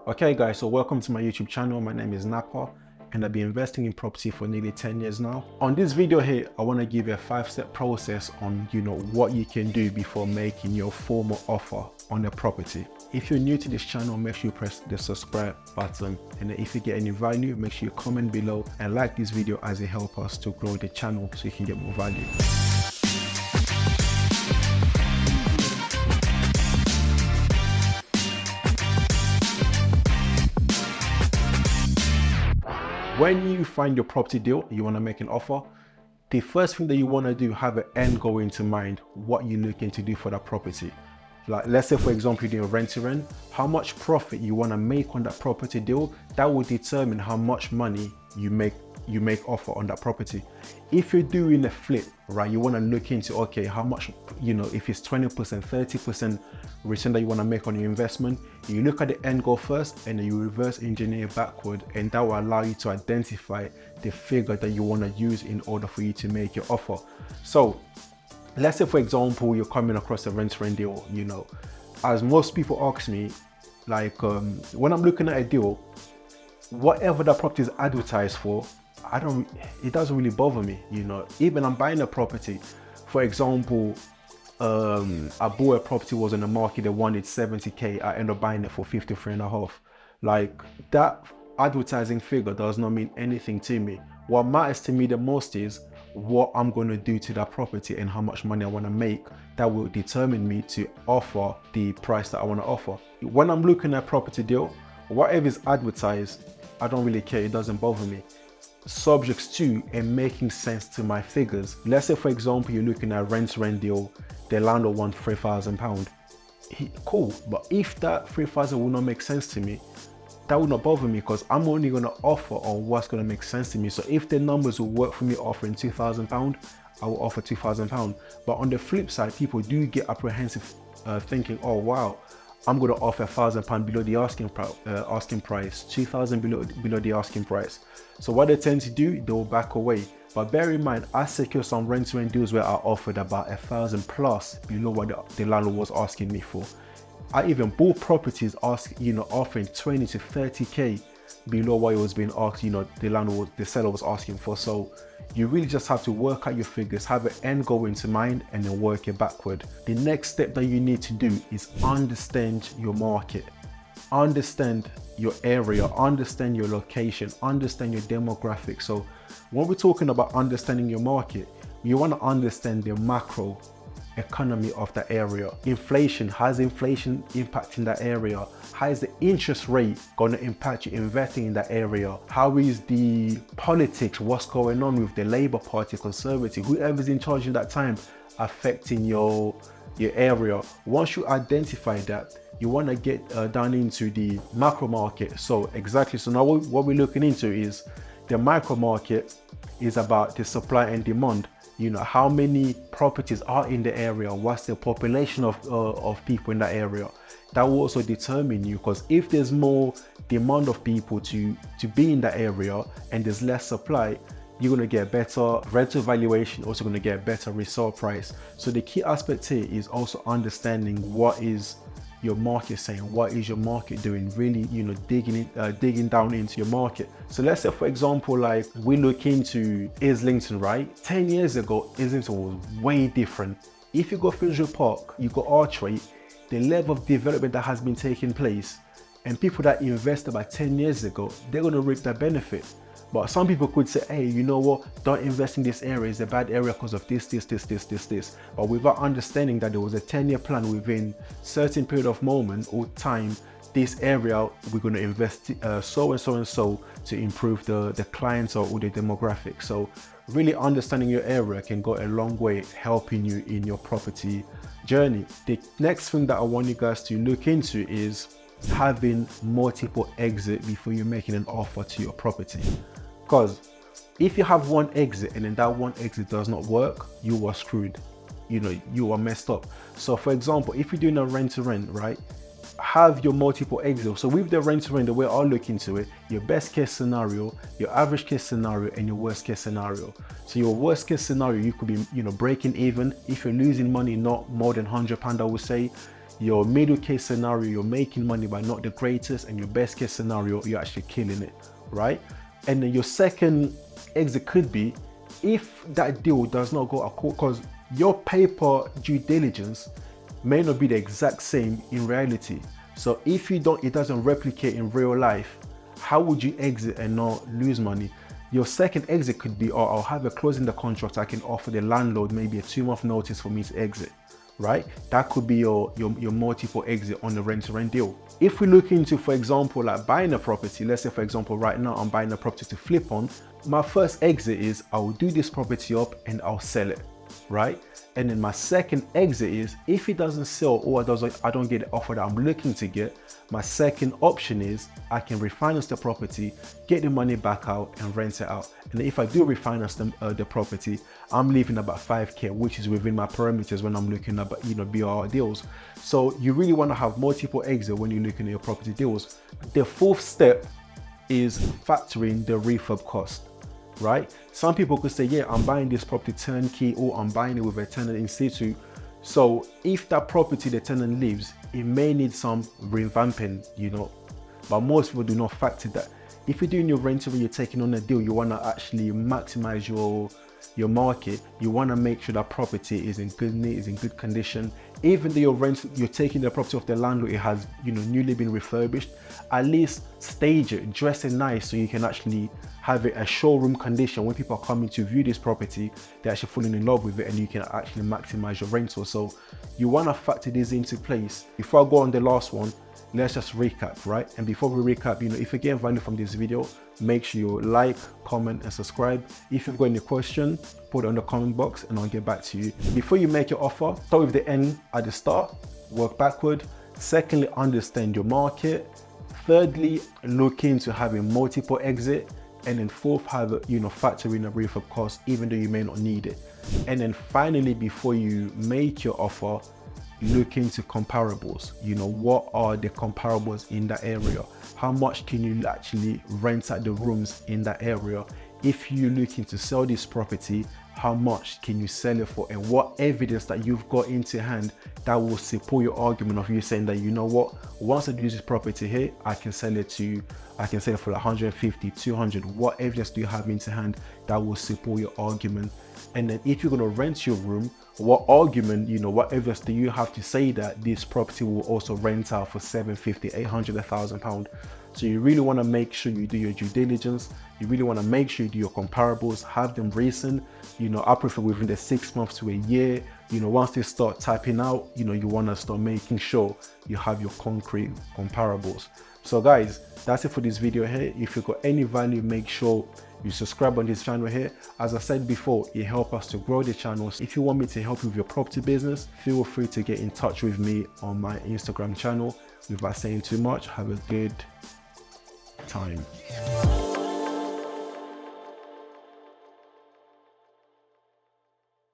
Okay guys, so welcome to my YouTube channel. My name is Napa and I've been investing in property for nearly 10 years now. On this video here, I want to give you a 5-step process on what you can do before making your formal offer on a property. If you're new to this channel, make sure you press the subscribe button, and if you get any value, make sure you comment below and like this video as it helps us to grow the channel so you can get more value. When you find your property deal, you want to make an offer, the first thing that you want to do, have an end goal into mind, what you're looking to do for that property. Like, let's say for example, you're doing rent to rent, how much profit you want to make on that property deal, that will determine how much money you make offer on that property. If you're doing a flip, right, you want to look into, okay, how much, if it's 20%, 30% return that you want to make on your investment, you look at the end goal first and then you reverse engineer backward, and that will allow you to identify the figure that you want to use in order for you to make your offer. So let's say for example, you're coming across a rent deal, as most people ask me, like when I'm looking at a deal, whatever that property is advertised for, it doesn't really bother me, Even I'm buying a property, for example, I bought a property, was in the market, they wanted 70k, I ended up buying it for 53.5. Like, that advertising figure does not mean anything to me. What matters to me the most is what I'm going to do to that property and how much money I want to make. That will determine me to offer the price that I want to offer. When I'm looking at a property deal, whatever is advertised, I don't really care, it doesn't bother me. Subjects to and making sense to my figures. Let's say for example, you're looking at a rent deal, the landlord wants £3,000. Cool, but if that 3,000 will not make sense to me, that will not bother me, because I'm only going to offer on what's going to make sense to me. So if the numbers will work for me offering £2,000, I will offer £2,000. But on the flip side, people do get apprehensive, thinking, oh wow, I'm going to offer £1,000 below the asking price, 2,000 below the asking price. So what they tend to do, they will back away. But bear in mind, I secure some rent-to-rent deals where I offered about 1,000 plus below what the landlord was asking me for. I even bought properties offering 20 to 30k below what it was being asked, the seller was asking for. So you really just have to work out your figures, have an end goal into mind, and then work it backward. The next step that you need to do is understand your market, understand your area, understand your location, understand your demographics. So when we're talking about understanding your market, you want to understand the macro economy of that area. Inflation, how's inflation impacting that area? How is the interest rate going to impact you investing in that area? How is the politics, what's going on with the Labour Party, Conservative, whoever's in charge at that time, affecting your area? Once you identify that, you want to get down into the macro market. So now what we're looking into is the micro market, is about the supply and demand. How many properties are in the area, what's the population of people in that area. That will also determine you, because if there's more demand of people to be in that area and there's less supply, you're going to get better rental valuation, also going to get better resale price. So the key aspect here is also understanding what is your market saying, what is your market doing, really digging down into your market. So let's say for example, like we look into Islington, right? 10 years ago, Islington was way different. If you go Finsbury Park, you go Archway, the level of development that has been taking place, and people that invested about 10 years ago, they're going to reap that benefit. But some people could say, hey, you know what, don't invest in this area, it's a bad area because of this. But without understanding that there was a 10-year plan within certain period of moment or time, this area, we're going to invest so and so to improve the clients or the demographics. So really understanding your area can go a long way helping you in your property journey. The next thing that I want you guys to look into is having multiple exits before you're making an offer to your property. Because if you have one exit and then that one exit does not work, you are screwed. You are messed up. So for example, if you're doing a rent to rent, right, have your multiple exits. So with the rent to rent, the way I look into it, your best case scenario, your average case scenario, and your worst case scenario. So your worst case scenario, you could be breaking even. If you're losing money, not more than £100, I would say, your middle case scenario, you're making money but not the greatest, and your best case scenario, you're actually killing it, right? And then your second exit could be if that deal does not go according, because your paper due diligence may not be the exact same in reality. So if it doesn't replicate in real life, how would you exit and not lose money? Your second exit could be, oh, I'll have a clause in the contract, I can offer the landlord maybe a 2-month notice for me to exit, right? That could be your multiple exit on the rent-to-rent deal. If we look into, for example, like buying a property, let's say for example, right now I'm buying a property to flip on, my first exit is I will do this property up and I'll sell it, right? And then my second exit is if it doesn't sell or I don't get the offer that I'm looking to get, my second option is I can refinance the property, get the money back out and rent it out. And if I do refinance the property, I'm leaving about 5K, which is within my parameters when I'm looking at, BR deals. So you really want to have multiple exits when you're looking at your property deals. The fourth step is factoring the refurb cost, right? Some people could say, yeah, I'm buying this property turnkey or I'm buying it with a tenant in situ. So if that property the tenant leaves, it may need some revamping, but most people do not factor that. If you're doing your rental and you're taking on a deal, you want to actually maximize your market. You want to make sure that property is in good need, is in good condition. Even though you're taking the property off the landlord, it has newly been refurbished, at least stage it, dress it nice so you can actually have it a showroom condition. When people are coming to view this property, they're actually falling in love with it and you can actually maximize your rental. So you want to factor this into place. Before I go on the last one, let's just recap, right? And before we recap, if you get value from this video, make sure you like, comment and subscribe. If you've got any question, put it on the comment box and I'll get back to you. Before you make your offer, start with the end at the start, work backward. Secondly, understand your market. Thirdly, look into having multiple exit. And then fourth, factor in a refurb cost, even though you may not need it. And then finally, before you make your offer, look into comparables. What are the comparables in that area? How much can you actually rent out the rooms in that area? If you're looking to sell this property, how much can you sell it for? And what evidence that you've got into hand that will support your argument of you saying that, once I do this property here, I can sell it for 150, 200. What evidence do you have into hand that will support your argument? And then if you're going to rent your room, what argument, what evidence do you have to say that this property will also rent out for 750, 800, £1,000? So you really want to make sure you do your due diligence. You really want to make sure you do your comparables, have them recent. I prefer within the 6 months to a year. Once they start typing out, you want to start making sure you have your concrete comparables. So guys, that's it for this video here. If you got any value, make sure you subscribe on this channel here. As I said before, it helps us to grow the channel. If you want me to help you with your property business, feel free to get in touch with me on my Instagram channel. Without saying too much, have a good time.